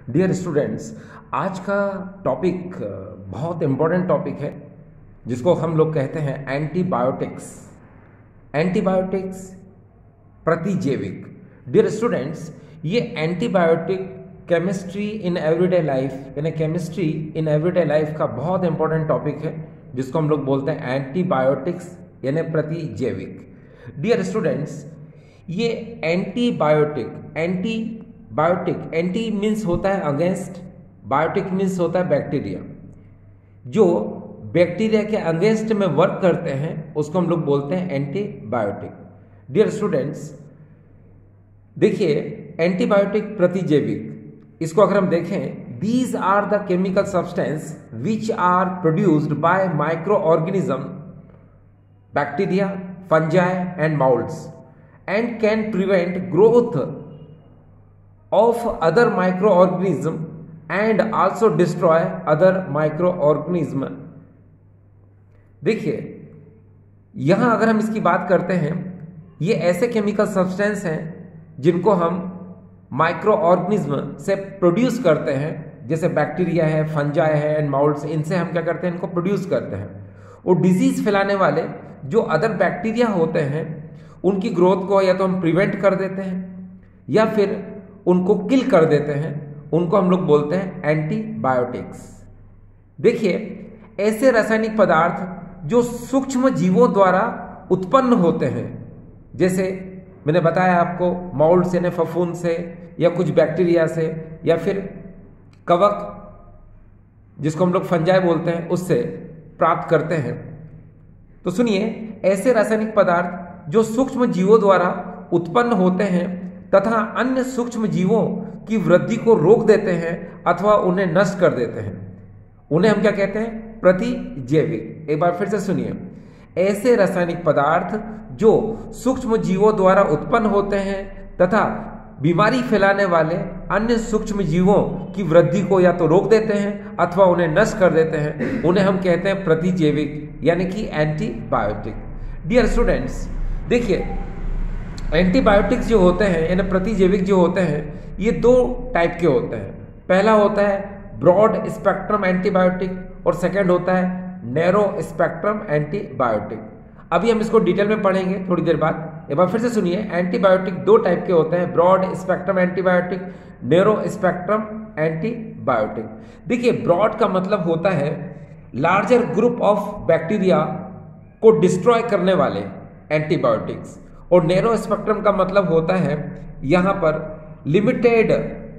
Dear students, आज का topic बहुत इम्पोर्टेंट टॉपिक है जिसको हम लोग कहते हैं एंटीबायोटिक्स। एंटीबायोटिक्स प्रतिजैविक। डियर स्टूडेंट्स, ये antibiotic chemistry in everyday life यानी केमिस्ट्री इन एवरीडे लाइफ का बहुत इंपॉर्टेंट टॉपिक है जिसको हम लोग बोलते हैं एंटीबायोटिक्स यानी प्रतिजैविक। डियर स्टूडेंट्स, ये एंटीबायोटिक एंटी मीन्स होता है अगेंस्ट, बायोटिक मीन्स होता है बैक्टीरिया। जो बैक्टीरिया के अगेंस्ट में वर्क करते हैं उसको हम लोग बोलते हैं एंटीबायोटिक। डियर स्टूडेंट्स, देखिए एंटीबायोटिक प्रतिजैविक, इसको अगर हम देखें, these are the chemical substances which are produced by microorganism, bacteria, fungi and moulds and can prevent growth of other microorganism and also destroy other microorganism। देखिए यहां अगर हम इसकी बात करते हैं, ये ऐसे केमिकल सब्सटेंस हैं जिनको हम माइक्रो ऑर्गेनिज्म से प्रोड्यूस करते हैं, जैसे बैक्टीरिया है, फंजाई है एंड माउल्ड्स, इनसे हम क्या करते हैं, इनको प्रोड्यूस करते हैं। और डिजीज फैलाने वाले जो अदर बैक्टीरिया होते हैं उनकी ग्रोथ को या तो हम प्रिवेंट कर देते हैं या फिर उनको किल कर देते हैं, उनको हम लोग बोलते हैं एंटीबायोटिक्स। देखिए ऐसे रासायनिक पदार्थ जो सूक्ष्म जीवों द्वारा उत्पन्न होते हैं, जैसे मैंने बताया आपको माउल्ड यानी फफूंद से या कुछ बैक्टीरिया से या फिर कवक जिसको हम लोग फंजाई बोलते हैं उससे प्राप्त करते हैं। तो सुनिए, ऐसे रासायनिक पदार्थ जो सूक्ष्म जीवों द्वारा उत्पन्न होते हैं तथा अन्य सूक्ष्म जीवों की वृद्धि को रोक देते हैं अथवा उन्हें नष्ट कर देते हैं, उन्हें हम क्या कहते हैं, प्रतिजैविक। एक बार फिर से सुनिए, ऐसे रासायनिक पदार्थ जो सूक्ष्म जीवों द्वारा उत्पन्न होते हैं तथा बीमारी फैलाने वाले अन्य सूक्ष्म जीवों की वृद्धि को या तो रोक देते हैं अथवा उन्हें नष्ट कर देते हैं, उन्हें हम कहते हैं प्रतिजैविक यानी कि एंटीबायोटिक। डियर स्टूडेंट्स, देखिए एंटीबायोटिक्स जो होते हैं यानी प्रतिजैविक जो होते हैं, ये दो टाइप के होते हैं। पहला होता है ब्रॉड स्पेक्ट्रम एंटीबायोटिक और सेकंड होता है नैरो स्पेक्ट्रम एंटीबायोटिक। अभी हम इसको डिटेल में पढ़ेंगे थोड़ी देर बाद। एक बार फिर से सुनिए, एंटीबायोटिक दो टाइप के होते हैं, broad spectrum antibiotic, narrow spectrum antibiotic. देखिए ब्रॉड का मतलब होता है लार्जर ग्रुप ऑफ बैक्टीरिया को डिस्ट्रॉय करने वाले एंटीबायोटिक्स, और नैरो स्पेक्ट्रम का मतलब होता है यहां पर लिमिटेड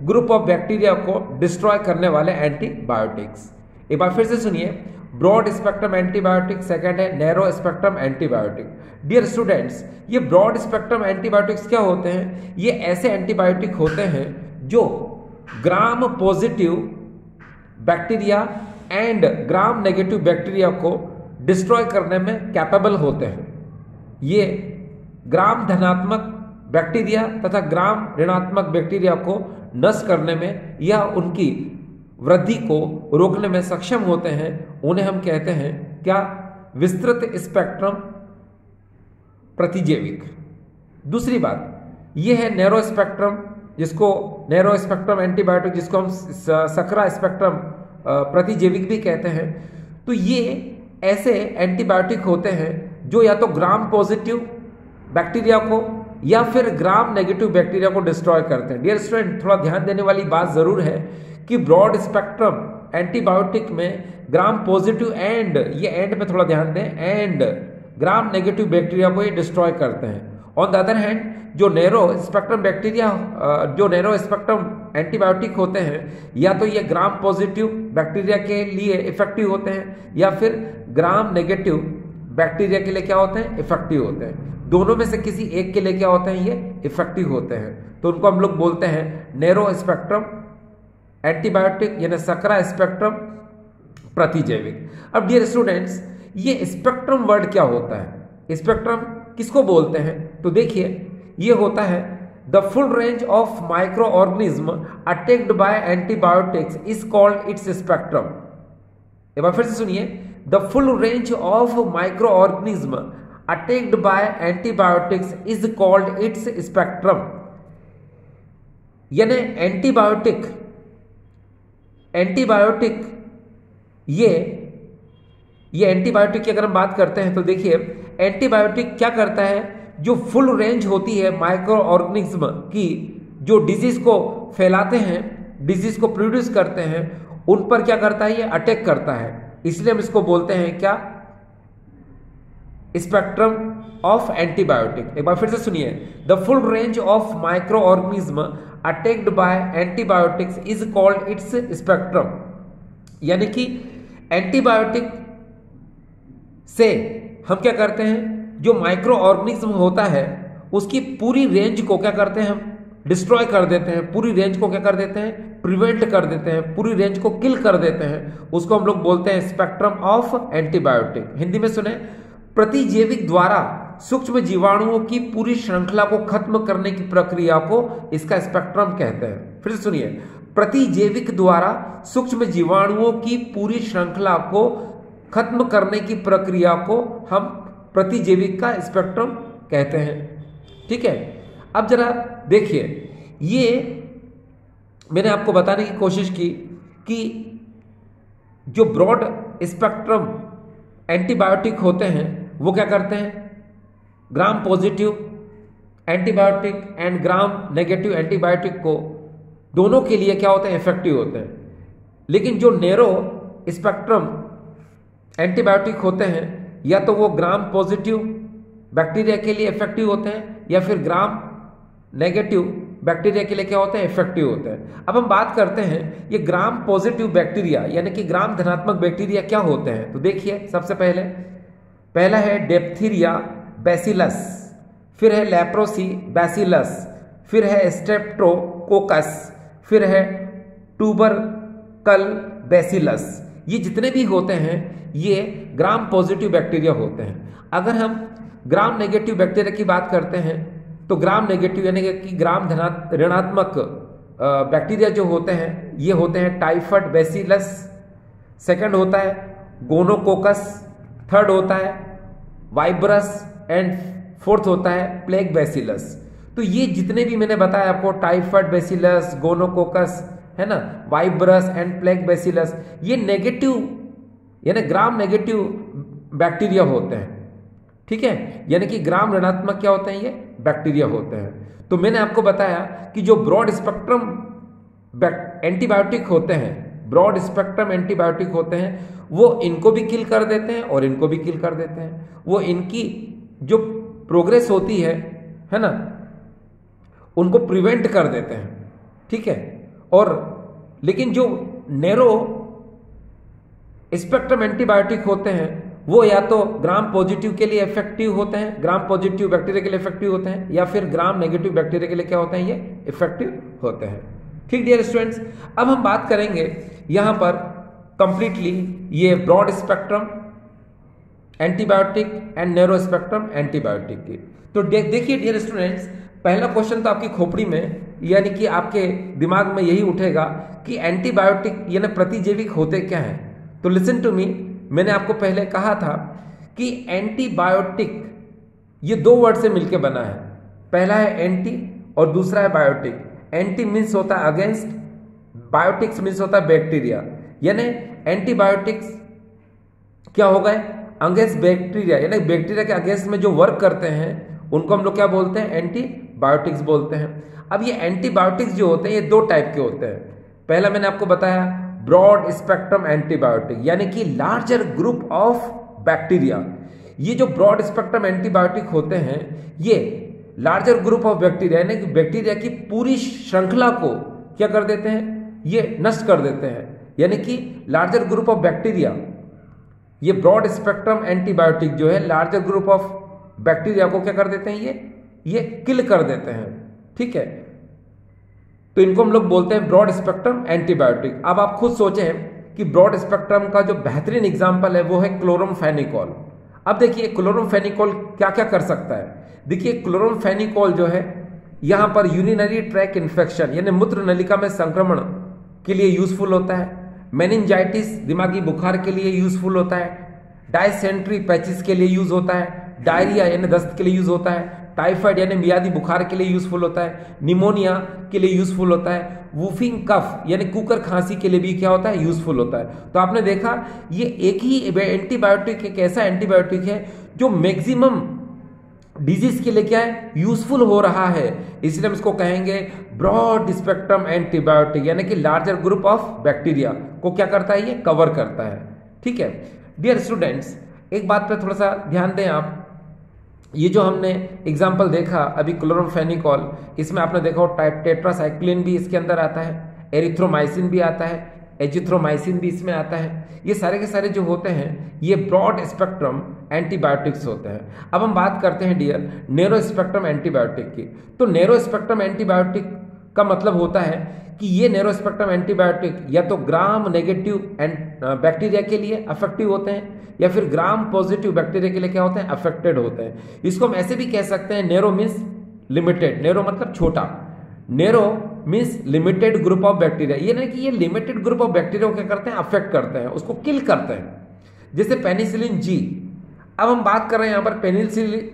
ग्रुप ऑफ बैक्टीरिया को डिस्ट्रॉय करने वाले एंटीबायोटिक्स। एक बार फिर से सुनिए, ब्रॉड स्पेक्ट्रम एंटीबायोटिक, सेकंड है narrow spectrum antibiotic. Dear students, ये ब्रॉड स्पेक्ट्रम एंटीबायोटिक्स क्या होते हैं? ये ऐसे एंटीबायोटिक होते हैं जो gram positive bacteria and gram negative bacteria को डिस्ट्रॉय करने में कैपेबल होते हैं। ये ग्राम धनात्मक बैक्टीरिया तथा ग्राम ऋणात्मक बैक्टीरिया को नष्ट करने में या उनकी वृद्धि को रोकने में सक्षम होते हैं, उन्हें हम कहते हैं क्या, विस्तृत स्पेक्ट्रम प्रतिजैविक। दूसरी बात यह है नैरो स्पेक्ट्रम, जिसको नैरो स्पेक्ट्रम एंटीबायोटिक, जिसको हम सकरा स्पेक्ट्रम प्रतिजैविक भी कहते हैं। तो ये ऐसे एंटीबायोटिक होते हैं जो या तो ग्राम पॉजिटिव बैक्टीरिया को या फिर ग्राम नेगेटिव बैक्टीरिया को डिस्ट्रॉय करते हैं। डियर स्टूडेंट, थोड़ा ध्यान देने वाली बात जरूर है कि ब्रॉड स्पेक्ट्रम एंटीबायोटिक में ग्राम पॉजिटिव एंड, ये एंड पे थोड़ा ध्यान दें, एंड ग्राम नेगेटिव बैक्टीरिया को ये डिस्ट्रॉय करते हैं। ऑन द अदर हैंड जो नैरो स्पेक्ट्रम बैक्टीरिया, जो नैरो स्पेक्ट्रम एंटीबायोटिक होते हैं, या तो ये ग्राम पॉजिटिव बैक्टीरिया के लिए इफेक्टिव होते हैं या फिर ग्राम नेगेटिव बैक्टीरिया के लिए क्या होते हैं, इफेक्टिव होते हैं। दोनों में से किसी एक के लिए क्या होते हैं, ये इफेक्टिव होते हैं। तो उनको हम लोग बोलते हैं नैरो स्पेक्ट्रम एंटीबायोटिक यानी सकरा स्पेक्ट्रम प्रतिजैविक। अब डियर स्टूडेंट्स, ये स्पेक्ट्रम वर्ड क्या होता है, स्पेक्ट्रम किसको बोलते हैं? तो देखिए ये होता है the full range of micro organism attacked by antibiotics is called its spectrum. एक बार फिर से सुनिए, the full range of micro organism attacked by antibiotics is called its spectrum. यानी एंटीबायोटिक एंटीबायोटिक, ये एंटीबायोटिक की अगर हम बात करते हैं तो देखिए एंटीबायोटिक क्या करता है, जो फुल रेंज होती है माइक्रो ऑर्गेनिज्म की, जो डिजीज को फैलाते हैं, डिजीज को प्रोड्यूस करते हैं, उन पर क्या करता है, ये अटैक करता है। इसलिए हम इसको बोलते हैं क्या, स्पेक्ट्रम ऑफ एंटीबायोटिक। एक बार फिर से सुनिए, the full range of micro organism attacked by antibiotics is called its spectrum. यानी कि एंटीबायोटिक से हम क्या करते हैं, जो माइक्रो ऑर्गेनिज्म होता है उसकी पूरी रेंज को क्या करते हैं, हम डिस्ट्रॉय कर देते हैं, पूरी रेंज को क्या कर देते हैं, प्रिवेंट कर देते हैं, पूरी रेंज को किल कर देते हैं। उसको हम लोग बोलते हैं स्पेक्ट्रम ऑफ एंटीबायोटिक। हिंदी में सुने, प्रतिजैविक द्वारा सूक्ष्म जीवाणुओं की पूरी श्रृंखला को खत्म करने की प्रक्रिया को इसका स्पेक्ट्रम कहते हैं। फिर सुनिए, प्रतिजैविक द्वारा सूक्ष्म जीवाणुओं की पूरी श्रृंखला को खत्म करने की प्रक्रिया को हम प्रतिजैविक का स्पेक्ट्रम कहते हैं। ठीक है, अब जरा देखिए, ये मैंने आपको बताने की कोशिश की कि जो ब्रॉड स्पेक्ट्रम एंटीबायोटिक होते हैं वो क्या करते हैं, gram positive antibiotic and gram negative antibiotic को दोनों के लिए क्या होते हैं, इफेक्टिव होते हैं। लेकिन जो नैरो स्पेक्ट्रम एंटीबायोटिक होते हैं, या तो वो ग्राम पॉजिटिव बैक्टीरिया के लिए इफेक्टिव होते हैं या फिर ग्राम नेगेटिव बैक्टीरिया के लिए क्या होते हैं, इफेक्टिव होते हैं। अब हम बात करते हैं ये ग्राम पॉजिटिव बैक्टीरिया यानी कि ग्राम धनात्मक बैक्टीरिया क्या होते हैं। तो देखिए, सबसे पहला है डिप्थीरिया बैसिलस, फिर है लेप्रोसी बैसिलस, फिर है स्ट्रेप्टोकोकस, फिर है ट्यूबरकल बैसिलस। ये जितने भी होते हैं ये ग्राम पॉजिटिव बैक्टीरिया होते हैं। अगर हम ग्राम नेगेटिव बैक्टीरिया की बात करते हैं तो ग्राम नेगेटिव यानी कि ग्राम ऋणात्मक बैक्टीरिया जो होते हैं ये होते हैं टाइफाइड बैसिलस, सेकंड होता है गोनोकोकस, थर्ड होता है वाइब्रस एंड फोर्थ होता है प्लेग बैसिलस। तो ये जितने भी मैंने बताया आपको, टाइफाइड बैसिलस, गोनोकोकस है ना, वाइब्रस एंड प्लेग बैसिलस, ये नेगेटिव यानी ग्राम नेगेटिव बैक्टीरिया होते हैं। ठीक है, यानी कि ग्राम ऋणात्मक क्या होते हैं, ये बैक्टीरिया होते हैं। तो मैंने आपको बताया कि जो ब्रॉड स्पेक्ट्रम एंटीबायोटिक होते हैं, ब्रॉड स्पेक्ट्रम एंटीबायोटिक होते हैं, वो इनको भी किल कर देते हैं और इनको भी किल कर देते हैं। वो इनकी जो प्रोग्रेस होती है ना, उनको प्रिवेंट कर देते हैं। ठीक है, और लेकिन जो नैरो स्पेक्ट्रम एंटीबायोटिक होते हैं वो या तो ग्राम पॉजिटिव के लिए इफेक्टिव होते हैं, ग्राम पॉजिटिव बैक्टीरिया के लिए इफेक्टिव होते हैं, या फिर ग्राम नेगेटिव बैक्टीरिया के लिए क्या होते हैं, ये इफेक्टिव होते हैं। ठीक डियर स्टूडेंट्स, अब हम बात करेंगे यहां पर कंप्लीटली ये broad spectrum antibiotic and narrow spectrum antibiotic की। तो देखिए डियर स्टूडेंट्स, पहला क्वेश्चन तो आपकी खोपड़ी में यानी कि आपके दिमाग में यही उठेगा कि एंटीबायोटिक यानी प्रतिजैविक होते क्या हैं। तो लिसन टू मी, मैंने आपको पहले कहा था कि एंटीबायोटिक ये दो वर्ड से मिलकर बना है। पहला है एंटी और दूसरा है बायोटिक। एंटी मीन्स होता है अगेंस्ट, बायोटिक्स मीन्स होता है बैक्टीरिया। यानी एंटीबायोटिक्स क्या हो गए, अगेंस्ट बैक्टीरिया, यानी बैक्टीरिया के अगेंस्ट में जो वर्क करते हैं उनको हम लोग क्या बोलते हैं, एंटीबायोटिक्स बोलते हैं। अब ये एंटीबायोटिक्स जो होते हैं ये दो टाइप के होते हैं। पहला मैंने आपको बताया ब्रॉड स्पेक्ट्रम एंटीबायोटिक, यानी कि लार्जर ग्रुप ऑफ बैक्टीरिया। ये जो ब्रॉड स्पेक्ट्रम एंटीबायोटिक होते हैं ये लार्जर ग्रुप ऑफ बैक्टीरिया यानी कि बैक्टीरिया की पूरी श्रृंखला को क्या कर देते हैं, ये नष्ट कर देते हैं। यानी कि लार्जर ग्रुप ऑफ बैक्टीरिया, ये ब्रॉड स्पेक्ट्रम एंटीबायोटिक जो है लार्जर ग्रुप ऑफ बैक्टीरिया को क्या कर देते हैं, ये किल कर देते हैं। ठीक है, तो इनको हम लोग बोलते हैं ब्रॉड स्पेक्ट्रम एंटीबायोटिक। अब आप खुद सोचें कि ब्रॉड स्पेक्ट्रम का जो बेहतरीन एग्जांपल है वो है क्लोरमफेनिकोल। अब देखिए क्लोरमफेनिकोल क्या क्या कर सकता है। देखिए क्लोरमफेनिकोल जो है यहां पर यूरिनरी ट्रैक इन्फेक्शन यानी मूत्र नलिका में संक्रमण के लिए यूजफुल होता है, मेनिंजाइटिस दिमागी बुखार के लिए यूजफुल होता है, डायसेंट्री पैचिस के लिए यूज होता है, डायरिया यानी दस्त के लिए यूज होता है, टाइफाइड यानी मियादी बुखार के लिए यूजफुल होता है, निमोनिया के लिए यूजफुल होता है, वूफिंग कफ यानी कुकर खांसी के लिए भी क्या होता है, यूजफुल होता है। तो आपने देखा ये एक ही एंटीबायोटिक एक ऐसा एंटीबायोटिक है जो मैक्सिमम डिजीज के लिए क्या है, यूजफुल हो रहा है, इसलिए हम इसको कहेंगे ब्रॉड स्पेक्ट्रम एंटीबायोटिक, यानी कि लार्जर ग्रुप ऑफ बैक्टीरिया को क्या करता है, ये कवर करता है। ठीक है डियर स्टूडेंट्स, एक बात पे थोड़ा सा ध्यान दें आप, ये जो हमने एग्जाम्पल देखा अभी क्लोरोफेनिकॉल, इसमें आपने देखा टेट्रासाइक्लिन भी इसके अंदर आता है, एरिथ्रोमाइसिन भी आता है, एजिथ्रोमाइसिन भी इसमें आता है। ये सारे के सारे जो होते हैं ये ब्रॉड स्पेक्ट्रम एंटीबायोटिक्स होते हैं। अब हम बात करते हैं डियर नैरो स्पेक्ट्रम एंटीबायोटिक की। तो नैरो स्पेक्ट्रम एंटीबायोटिक का मतलब होता है कि ये नैरो स्पेक्ट्रम एंटीबायोटिक या तो ग्राम नेगेटिव बैक्टीरिया के लिए अफेक्टिव होते हैं या फिर ग्राम पॉजिटिव बैक्टीरिया के लिए क्या होते हैं, अफेक्टेड होते हैं। इसको हम ऐसे भी कह सकते हैं नैरो मीन्स लिमिटेड, नैरो मतलब छोटा, narrow means limited group of bacteria, ये नहीं कि ये लिमिटेड ग्रुप ऑफ बैक्टीरिया को क्या करते हैं, अफेक्ट करते हैं, उसको किल करते हैं, जैसे पेनिसिलिन जी। अब हम बात कर रहे हैं यहाँ पर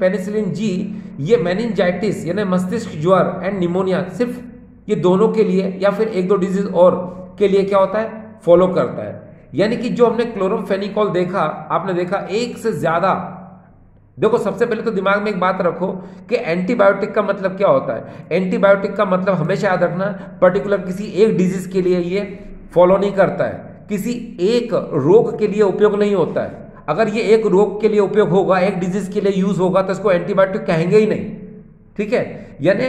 पेनिसिलिन जी, ये मेनिंजाइटिस यानी मस्तिष्क ज्वर एंड निमोनिया, सिर्फ ये दोनों के लिए या फिर एक दो डिजीज और के लिए क्या होता है, फॉलो करता है। यानी कि जो हमने क्लोरोफेनिकॉल देखा, आपने देखा एक से ज्यादा, देखो सबसे पहले तो दिमाग में एक बात रखो कि एंटीबायोटिक का मतलब क्या होता है। एंटीबायोटिक का मतलब हमेशा याद रखना पर्टिकुलर किसी एक डिजीज के लिए ये फॉलो नहीं करता है, किसी एक रोग के लिए उपयोग नहीं होता है। अगर ये एक रोग के लिए उपयोग होगा, एक डिजीज के लिए यूज होगा तो इसको एंटीबायोटिक कहेंगे ही नहीं। ठीक है, यानी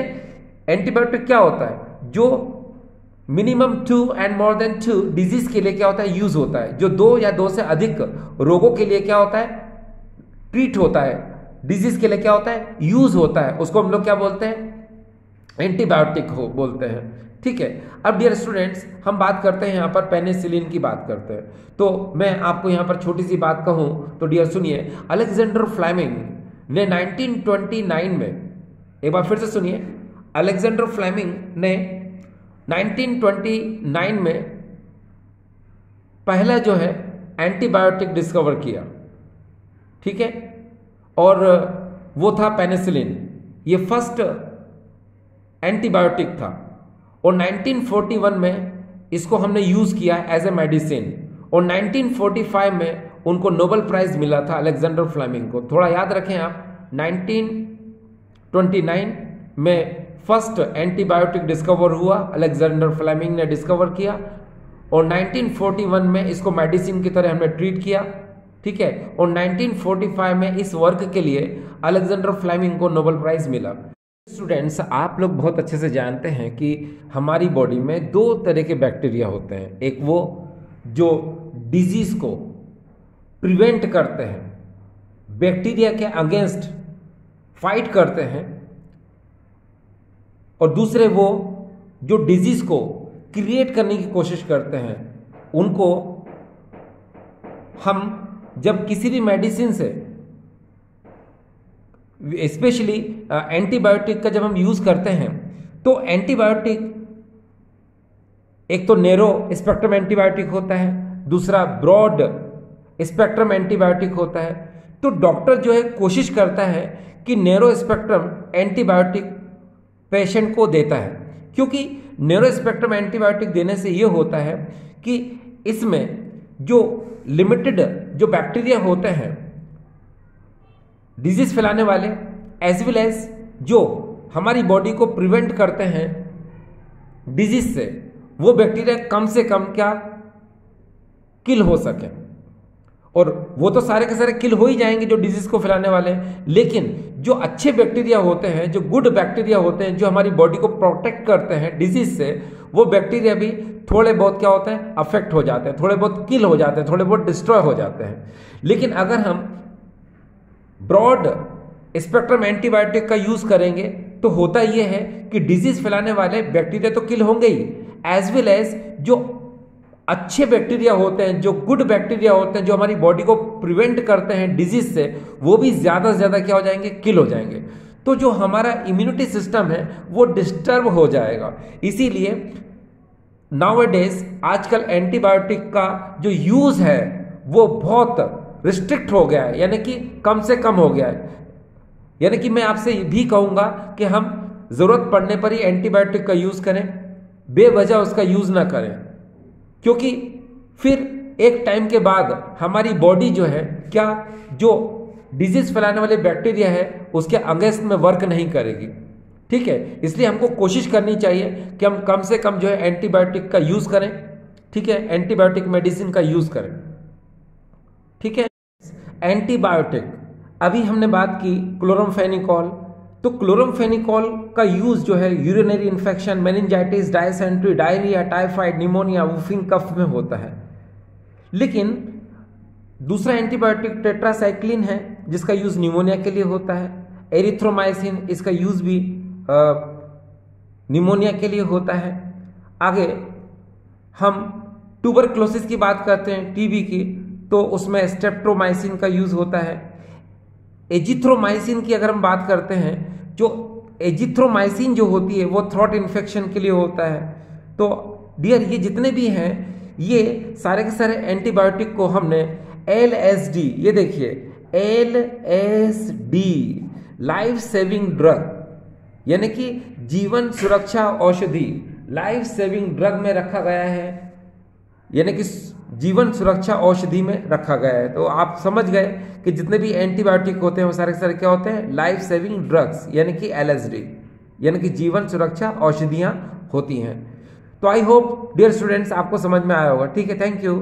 एंटीबायोटिक क्या होता है, जो minimum 2 and more than 2 disease के लिए क्या होता है, यूज होता है, जो 2 या 2 से अधिक रोगों के लिए क्या होता है, ट्रीट होता है, डिजीज के लिए क्या होता है, यूज होता है, उसको हम लोग क्या बोलते हैं, एंटीबायोटिक हो बोलते हैं। ठीक है, अब डियर स्टूडेंट्स हम बात करते हैं यहाँ पर पेनिसिलिन की बात करते हैं। तो मैं आपको यहाँ पर छोटी सी बात कहूँ तो डियर सुनिए, अलेक्जेंडर फ्लेमिंग ने 1929 में, एक बार फिर से सुनिए, अलेक्जेंडर फ्लेमिंग ने 1929 में पहला जो है एंटीबायोटिक डिस्कवर किया। ठीक है, और वो था पेनिसिलिन, ये फर्स्ट एंटीबायोटिक था, और 1941 में इसको हमने यूज किया एज ए मेडिसिन, और 1945 में उनको नोबेल प्राइज मिला था अलेक्जेंडर फ्लेमिंग को। थोड़ा याद रखें आप, 1929 में फर्स्ट एंटीबायोटिक डिस्कवर हुआ, अलेक्जेंडर फ्लेमिंग ने डिस्कवर किया, और 1941 में इसको मेडिसिन की तरह हमने ट्रीट किया। ठीक है, और 1945 में इस वर्क के लिए अलेक्जेंडर फ्लेमिंग को नोबेल प्राइज मिला। स्टूडेंट्स आप लोग बहुत अच्छे से जानते हैं कि हमारी बॉडी में 2 तरह के बैक्टीरिया होते हैं, एक वो जो डिजीज को प्रिवेंट करते हैं, बैक्टीरिया के अगेंस्ट फाइट करते हैं, और दूसरे वो जो डिजीज को क्रिएट करने की कोशिश करते हैं। उनको हम जब किसी भी मेडिसिन से, स्पेशली एंटीबायोटिक का जब हम यूज करते हैं, तो एंटीबायोटिक एक तो नैरो स्पेक्ट्रम एंटीबायोटिक होता है, दूसरा ब्रॉड स्पेक्ट्रम एंटीबायोटिक होता है। तो डॉक्टर जो है कोशिश करता है कि नैरो स्पेक्ट्रम एंटीबायोटिक पेशेंट को देता है, क्योंकि नैरो स्पेक्ट्रम एंटीबायोटिक देने से ये होता है कि इसमें जो लिमिटेड जो बैक्टीरिया होते हैं डिजीज फैलाने वाले, एज वेल एज जो हमारी बॉडी को प्रिवेंट करते हैं डिजीज से, वो बैक्टीरिया कम से कम क्या किल हो सके। और वो तो सारे के सारे किल हो ही जाएंगे जो डिजीज को फैलाने वाले हैं, लेकिन जो अच्छे बैक्टीरिया होते हैं, जो गुड बैक्टीरिया होते हैं, जो हमारी बॉडी को प्रोटेक्ट करते हैं डिजीज से, वो बैक्टीरिया भी थोड़े बहुत क्या होते हैं, अफेक्ट हो जाते हैं, थोड़े बहुत किल हो जाते हैं, थोड़े बहुत डिस्ट्रॉय हो जाते हैं। लेकिन अगर हम ब्रॉड स्पेक्ट्रम एंटीबायोटिक का यूज करेंगे तो होता यह है कि डिजीज फैलाने वाले बैक्टीरिया तो किल होंगे ही, एज वेल एज जो अच्छे बैक्टीरिया होते हैं, जो गुड बैक्टीरिया होते हैं, जो हमारी बॉडी को प्रिवेंट करते हैं डिजीज से, वो भी ज्यादा से ज्यादा क्या हो जाएंगे, किल हो जाएंगे। तो जो हमारा इम्यूनिटी सिस्टम है वो डिस्टर्ब हो जाएगा। इसीलिए नाउअडेज आजकल एंटीबायोटिक का जो यूज है वो बहुत रिस्ट्रिक्ट हो गया है, यानी कि कम से कम हो गया है। यानी कि मैं आपसे भी कहूंगा कि हम जरूरत पड़ने पर ही एंटीबायोटिक का यूज करें, बेवजह उसका यूज ना करें, क्योंकि फिर एक टाइम के बाद हमारी बॉडी जो है क्या जो डिजीज फैलाने वाले बैक्टीरिया है उसके अगेंस्ट में वर्क नहीं करेगी। ठीक है, इसलिए हमको कोशिश करनी चाहिए कि हम कम से कम जो है एंटीबायोटिक का यूज करें। ठीक है, एंटीबायोटिक मेडिसिन का यूज करें। ठीक है, एंटीबायोटिक अभी हमने बात की क्लोरामफेनिकोल। तो क्लोरामफेनिकोल का यूज जो है urinary infection, meningitis, dysentery, diarrhoea, typhoid, pneumonia, whooping cough में होता है। लेकिन दूसरा एंटीबायोटिक टेट्रासाइक्लिन है जिसका यूज निमोनिया के लिए होता है। एरिथ्रोमाइसिन, इसका यूज भी निमोनिया के लिए होता है। आगे हम ट्यूबरक्लोसिस की बात करते हैं, टीबी की, तो उसमें स्ट्रेप्टोमाइसिन का यूज होता है। एजिथ्रोमाइसिन की अगर हम बात करते हैं, जो एजिथ्रोमाइसिन जो होती है वो थ्रोट इन्फेक्शन के लिए होता है। तो डियर ये जितने भी हैं ये सारे के सारे एंटीबायोटिक को हमने LSD, ये देखिए LSD लाइफ सेविंग ड्रग यानी कि जीवन सुरक्षा औषधि, लाइफ सेविंग ड्रग में रखा गया है, यानी कि जीवन सुरक्षा औषधि में रखा गया है। तो आप समझ गए कि जितने भी एंटीबायोटिक होते हैं वो सारे के सारे क्या होते हैं, लाइफ सेविंग ड्रग्स यानी कि LSD, यानी कि जीवन सुरक्षा औषधियां होती हैं। तो आई होप डियर स्टूडेंट्स आपको समझ में आया होगा। ठीक है, थैंक यू।